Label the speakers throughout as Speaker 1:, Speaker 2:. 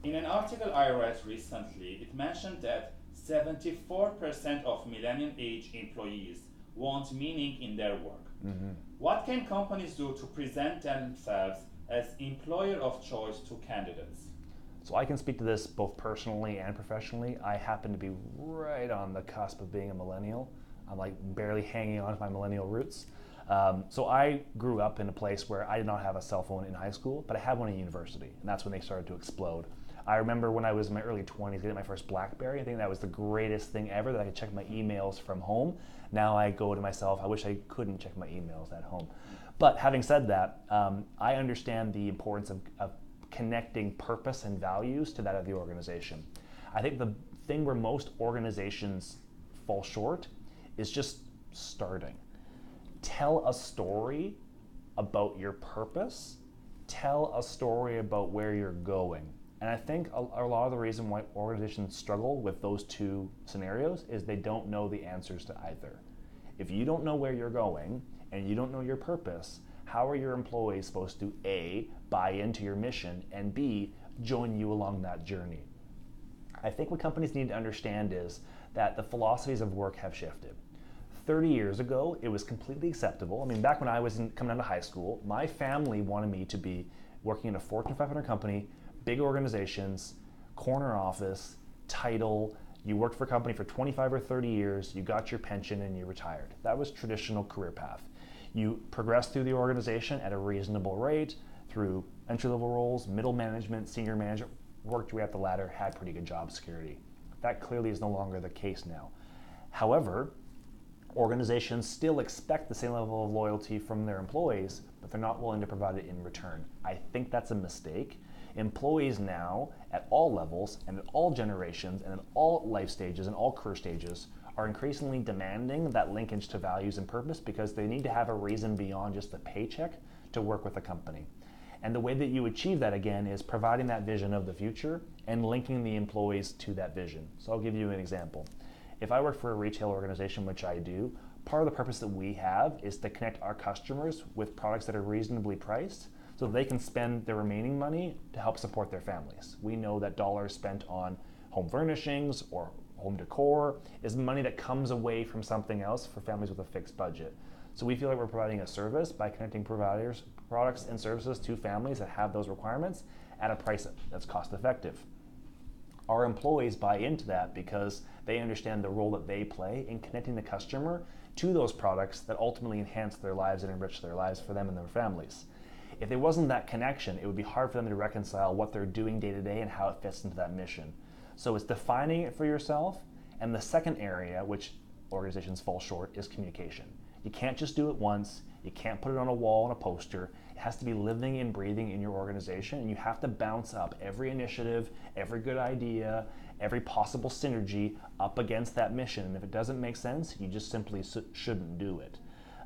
Speaker 1: In an article I read recently, it mentioned that 74% of millennial age employees want meaning in their work. What can companies do to present themselves as employer of choice to candidates?
Speaker 2: So I can speak to this both personally and professionally. I happen to be right on the cusp of being a millennial. I'm like barely hanging on to my millennial roots. So I grew up in a place where I did not have a cell phone in high school, but I had one in university, and that's when they started to explode. I remember when I was in my early 20s getting my first BlackBerry. I think that was the greatest thing ever, that I could check my emails from home. Now I go to myself, I wish I couldn't check my emails at home. But having said that, I understand the importance of connecting purpose and values to that of the organization. I think the thing where most organizations fall short is just starting. Tell a story about your purpose, tell a story about where you're going. And I think a lot of the reason why organizations struggle with those two scenarios is they don't know the answers to either. If you don't know where you're going and you don't know your purpose, how are your employees supposed to A, buy into your mission, and B, join you along that journey? I think what companies need to understand is that the philosophies of work have shifted. 30 years ago, it was completely acceptable. I mean, back when I was coming out of high school, my family wanted me to be working in a Fortune 500 company, big organizations, corner office, title. You worked for a company for 25 or 30 years, you got your pension, and you retired. That was traditional career path. You progressed through the organization at a reasonable rate, through entry-level roles, middle management, senior management, worked your way up the ladder, had pretty good job security. That clearly is no longer the case now. However, organizations still expect the same level of loyalty from their employees, but they're not willing to provide it in return. I think that's a mistake. Employees now, at all levels and at all generations and at all life stages and all career stages, are increasingly demanding that linkage to values and purpose because they need to have a reason beyond just the paycheck to work with a company. And the way that you achieve that, again, is providing that vision of the future and linking the employees to that vision. So I'll give you an example. If I work for a retail organization, which I do, part of the purpose that we have is to connect our customers with products that are reasonably priced so they can spend their remaining money to help support their families. We know that dollars spent on home furnishings or home decor is money that comes away from something else for families with a fixed budget. So we feel like we're providing a service by connecting providers, products and services to families that have those requirements at a price that's cost effective. Our employees buy into that because they understand the role that they play in connecting the customer to those products that ultimately enhance their lives and enrich their lives for them and their families. If there wasn't that connection, it would be hard for them to reconcile what they're doing day to day and how it fits into that mission. So it's defining it for yourself. And the second area, which organizations fall short, is communication. You can't just do it once. You can't put it on a wall on a poster. It has to be living and breathing in your organization, and you have to bounce up every initiative, every good idea, every possible synergy up against that mission. And if it doesn't make sense, you just simply shouldn't do it.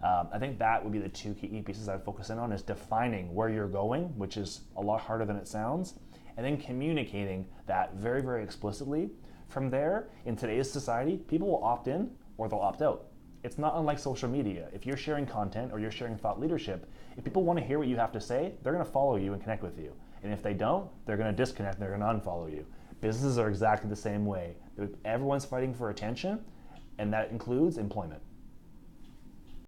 Speaker 2: I think that would be the two key pieces I'd focus in on, is defining where you're going, which is a lot harder than it sounds, and then communicating that very, very explicitly. From there, in today's society, people will opt in or they'll opt out. It's not unlike social media. If you're sharing content or you're sharing thought leadership, if people want to hear what you have to say, they're going to follow you and connect with you. And if they don't, they're going to disconnect and they're going to unfollow you. Businesses are exactly the same way. Everyone's fighting for attention, and that includes employment.